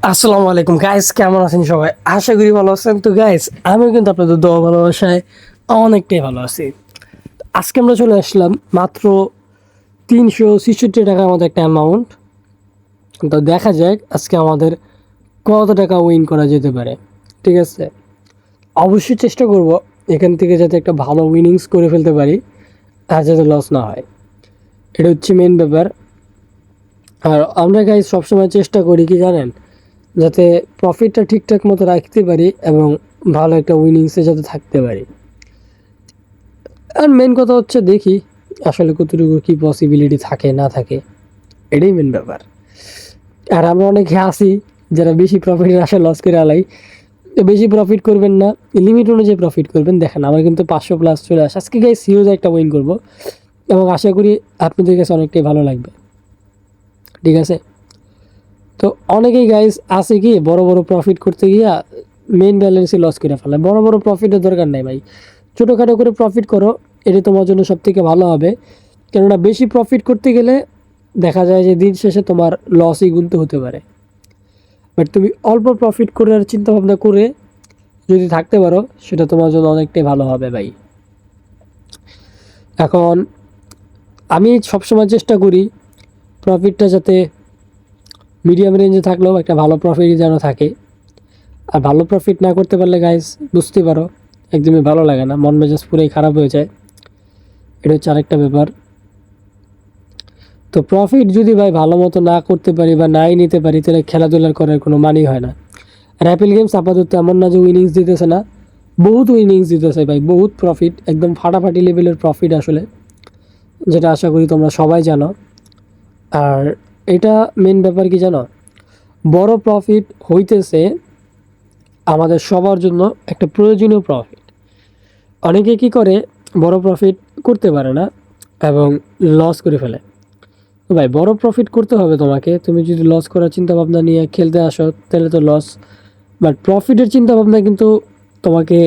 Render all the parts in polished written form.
আসসালামু আলাইকুম গাইস, কেমন আছেন সবাই? আশা করি ভালো আছেন। তো গাইস, আমি কিন্তু আপনাদের দোয়া ভালোবাসায় অনেকটাই ভালো আছি। আজকে আমরা চলে আসলাম মাত্র 366 টাকার মতো একটা অ্যামাউন্ট। তো দেখা যাক আজকে আমাদের কত টাকা উইন করা যেতে পারে। ঠিক আছে, অবশ্যই চেষ্টা করব এখান থেকে যাতে একটা ভালো উইনিংস করে ফেলতে পারি, আর যাতে লস না হয়। এটা হচ্ছে মেন ব্যাপার। আর আমরা গাইস সবসময় চেষ্টা করি কি জানেন, যাতে প্রফিটটা ঠিকঠাক মতো রাখতে পারি এবং ভালো একটা উইনিংসে যাতে থাকতে পারি। আর মেন কথা হচ্ছে দেখি আসলে কতটুকু কী পসিবিলিটি থাকে না থাকে, এটাই মেন ব্যাপার। আর আমরা অনেকে আসি যারা বেশি প্রফিটের আশা লস করে আলাই। তো বেশি প্রফিট করবেন না, লিমিট অনুযায়ী প্রফিট করবেন। দেখেন আমার কিন্তু 500+ চলে আসে। আজকে গাইস হিউজ একটা উইন করব এবং আশা করি আপনাদের কাছে অনেকটাই ভালো লাগবে। ঠিক আছে, তো অনেকেই গাইস আছে কি বড় বড় প্রফিট করতে গিয়া মেইন ব্যালেন্সই লস করে ফেলে। বড় বড় প্রফিটের দরকার নেই ভাই, ছোটোখাটো করে প্রফিট করো, এটা তোমার জন্য সব থেকে ভালো হবে। কেননা বেশি প্রফিট করতে গেলে দেখা যায় যে দিন শেষে তোমার লসই গুনতে হতে পারে। বাট তুমি অল্প প্রফিট করার চিন্তা ভাবনা করে যদি থাকতে পারো, সেটা তোমার জন্য অনেকটাই ভালো হবে ভাই। এখন আমি সবসময় চেষ্টা করি প্রফিটটা যাতে মিডিয়াম রেঞ্জে থাকলেও একটা ভালো প্রফিট যেন থাকে। আর ভালো প্রফিট না করতে পারলে গাইস বুঝতে পারো একদমই ভালো লাগে না, মন মেজাজ পুরোই খারাপ হয়ে যায়। এটা হচ্ছে আরেকটা ব্যাপার। তো প্রফিট যদি ভাই ভালো মতো না করতে পারি বা নাই নিতে পারি, তাহলে খেলাধুলার করার কোনো মানেই হয় না। আর অ্যাপেল গেমস আপাতত এমন না যে উইনিংস দিতেছে না, বহুত উইনিংস দিতেছে ভাই, বহুত প্রফিট, একদম ফাটাফাটি লেভেলের প্রফিট আসলে, যেটা আশা করি তোমরা সবাই জানো। আর এটা মেন ব্যাপার কি জানো, বড় প্রফিট হইতেছে আমাদের সবার জন্য একটা প্রয়োজনীয় প্রফিট। অনেকে কি করে বড় প্রফিট করতে পারে না এবং লস করে ফেলে। তো ভাই বড় প্রফিট করতে হবে তোমাকে, তুমি যদি লস করার চিন্তা ভাবনা নিয়ে খেলতে আসো তাহলে তো লস। বাট প্রফিটের চিন্তা ভাবনা কিন্তু তোমাকে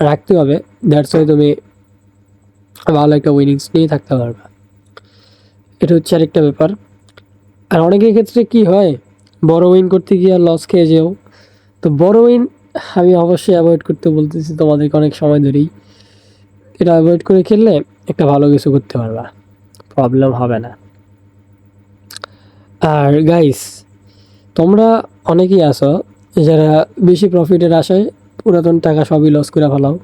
রাখতে হবে, দ্যাটস ওয়াই তুমি ভালো একটা উইনিংস নিয়ে থাকতে পারবে। এটা হচ্ছে আরেকটা ব্যাপার। আর অনেকের ক্ষেত্রে কি হয়, বড় উইন করতে গিয়ে আর লস খেয়ে যেও। তো বড় উইন আমি অবশ্যই অ্যাভয়েড করতে বলতেছি তোমাদেরকে অনেক সময় ধরেই। এটা অ্যাভয়েড করে খেললে একটা ভালো কিছু করতে পারবা, প্রবলেম হবে না। আর গাইস, তোমরা অনেকেই আছো যারা বেশি প্রফিটের আশায় পুরাতন টাকা সবই লস করে ফেলাও।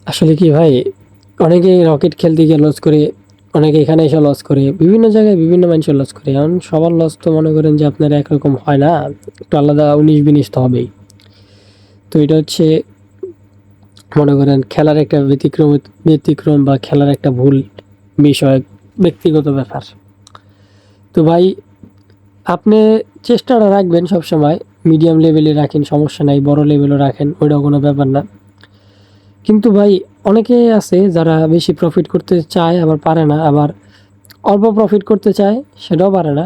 আসলে কি ভাই, অনেকে রকেট খেলতে গিয়ে লস করে, অনেকে এখানে এসে লস করে, বিভিন্ন জায়গায় বিভিন্ন মানুষের লস করে। এখন সবার লস তো মনে করেন যে আপনার একরকম হয় না, একটু আলাদা 19-20 তো হবেই। তো এটা হচ্ছে মনে করেন খেলার একটা ব্যতিক্রম, ব্যতিক্রম বা খেলার একটা ভুল বিষয়, ব্যক্তিগত ব্যাপার। তো ভাই আপনি চেষ্টাটা রাখবেন সবসময় মিডিয়াম লেভেলে রাখেন, সমস্যা নাই, বড় লেভেলও রাখেন, ওইটাও কোনো ব্যাপার না। কিন্তু ভাই অনেকে আছে যারা বেশি প্রফিট করতে চায় আবার পারে না, আবার অল্প প্রফিট করতে চায় সেটাও পারে না।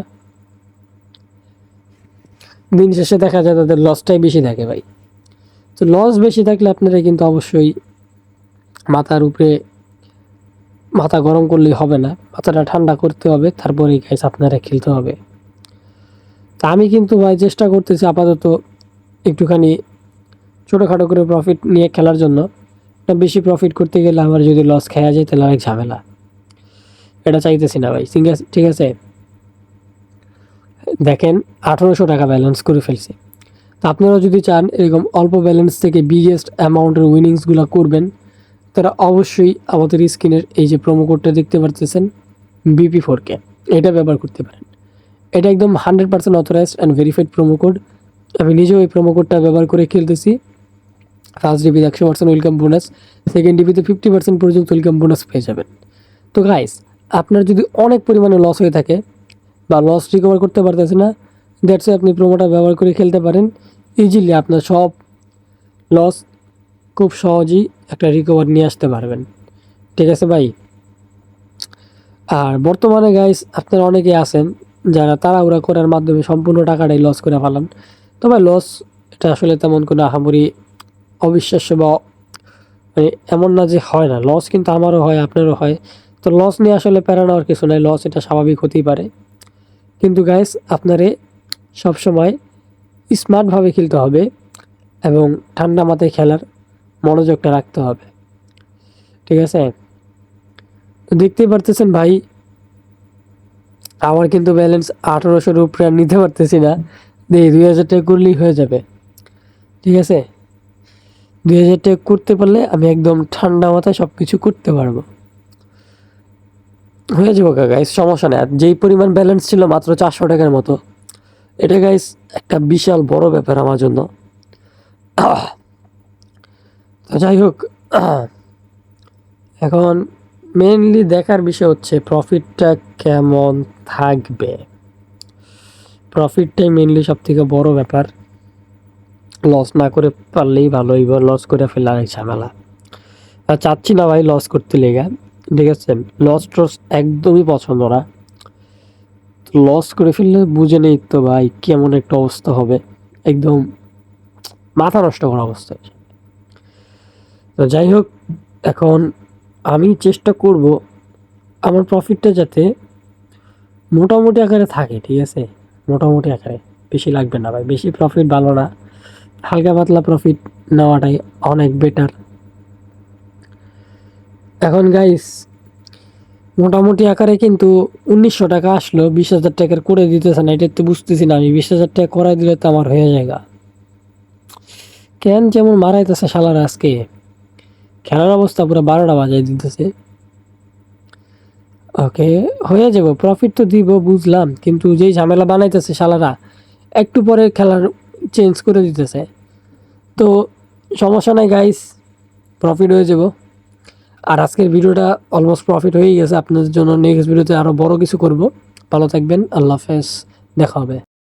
দিন শেষে দেখা যায় তাদের লসটাই বেশি থাকে ভাই। তো লস বেশি থাকলে আপনারা কিন্তু অবশ্যই মাথার উপরে মাথা গরম করলেই হবে না, মাথাটা ঠান্ডা করতে হবে, তারপরেই গাইস আপনারা খেলতে হবে। তা আমি কিন্তু ভাই চেষ্টা করতেছি আপাতত একটুখানি ছোটোখাটো করে প্রফিট নিয়ে খেলার জন্য। না বেশি প্রফিট করতে গেলে আমার যদি লস খাওয়া যায় তাহলে অনেক ঝামেলা, এটা চাইতেছি না ভাই। ঠিক আছে, ঠিক আছে। দেখেন 1800 টাকা ব্যালেন্স করে ফেলছি। তো আপনারা যদি চান এরকম অল্প ব্যালেন্স থেকে বিগেস্ট অ্যামাউন্টের উইনিংসগুলো করবেন, তারা অবশ্যই আমাদের স্ক্রিনের এই যে প্রোমো কোডটা দেখতে পারতেছেন BP4K, এটা ব্যবহার করতে পারেন। এটা একদম 100% authorised and verified promo code. আমি নিজেও এই প্রোমো কোডটা ব্যবহার করে খেলতেছি। ফার্স্ট ডিবিতে 100% ওয়েলকাম বোনাস, সেকেন্ড ডিবিতে 50% পর্যন্ত ওয়েলকাম বোনাস পেয়ে যাবেন। তো গাইস, আপনার যদি অনেক পরিমাণে লস হয়ে থাকে বা লস রিকভার করতে পারতেছে না, দ্যাটস আপনি প্রোমোটা ব্যবহার করে খেলতে পারেন। ইজিলি আপনার সব লস খুব সহজেই একটা রিকভার নিয়ে আসতে পারবেন। ঠিক আছে ভাই। আর বর্তমানে গাইস আপনারা অনেকেই আছেন যারা তাড়াহুড়া করার মাধ্যমে সম্পূর্ণ টাকাটাই লস করে ফেলান। তবে লস এটা আসলে তেমন কোনো আহামরি অবিশ্বাস্য বা মানে এমন না যে হয় না, লস কিন্তু আমারও হয় আপনারও হয়। তো লস নিয়ে আসলে প্যারা নেওয়ার কিছু নাই, লস এটা স্বাভাবিক হতেই পারে। কিন্তু গাইস আপনারে সবসময় স্মার্টভাবে খেলতে হবে এবং ঠান্ডা মাথায় খেলার মনোযোগটা রাখতে হবে, ঠিক আছে? তো দেখতেই পারতেছেন ভাই, আমার কিন্তু ব্যালেন্স 1800-র উপরে আর নিতে পারতেছি না। 2000 টাকা করলেই হয়ে যাবে, ঠিক আছে? 2000 টাকা করতে পারলে আমি একদম ঠান্ডা মাথায় সব কিছু করতে পারবো, হয়ে যাবো গাইস, সমস্যা নেই। আর যেই পরিমাণ ব্যালেন্স ছিল মাত্র 400 টাকার মতো, এটা গাইস একটা বিশাল বড় ব্যাপার আমার জন্য। তো যাই হোক, এখন মেইনলি দেখার বিষয় হচ্ছে প্রফিটটা কেমন থাকবে। প্রফিটটাই মেইনলি সব থেকে বড় ব্যাপার। লস না করে পারলেই ভালো হইব, লস করে ফেলার এক ঝামেলা। আর চাচ্ছি না ভাই লস করতে লেগে, ঠিক আছে? লস টস একদমই পছন্দ না। লস করে ফেললে বুঝে নেই তো ভাই কেমন একটা অবস্থা হবে, একদম মাথা নষ্ট করা অবস্থা। তো যাই হোক, এখন আমি চেষ্টা করব আমার প্রফিটটা যাতে মোটামুটি আকারে থাকে, ঠিক আছে? মোটামুটি আকারে, বেশি লাগবে না ভাই, বেশি প্রফিট ভালো না, হালকা পাতলা প্রফিট নেওয়াটাই অনেক বেটার। এখন গাইস মোটামুটি আকারে কিন্তু 1900 টাকা আসলো, 20,000 টাকার করে দিতেছে না, এটা তো বুঝতেছি না আমি। 20,000 টাকা করাই দিলে তো আমার হয়ে যায়। কেন যেমন মারাইতেছে শালারা আজকে, খেলার অবস্থা পুরো 12টা বাজায় দিতেছে। ওকে, হয়ে যাব, প্রফিট তো দিব বুঝলাম, কিন্তু যেই ঝামেলা বানাইতেছে শালারা, একটু পরে খেলার চেঞ্জ করে দিতেছে। তো সমস্যা নাই গাইস, প্রফিট হয়ে যাব। আর আজকের ভিডিওটা অলমোস্ট প্রফিট হয়ে গেছে আপনাদের জন্য। নেক্সট ভিডিওতে আরও বড় কিছু করব। ভালো থাকবেন, আল্লাহ হাফেজ, দেখা হবে।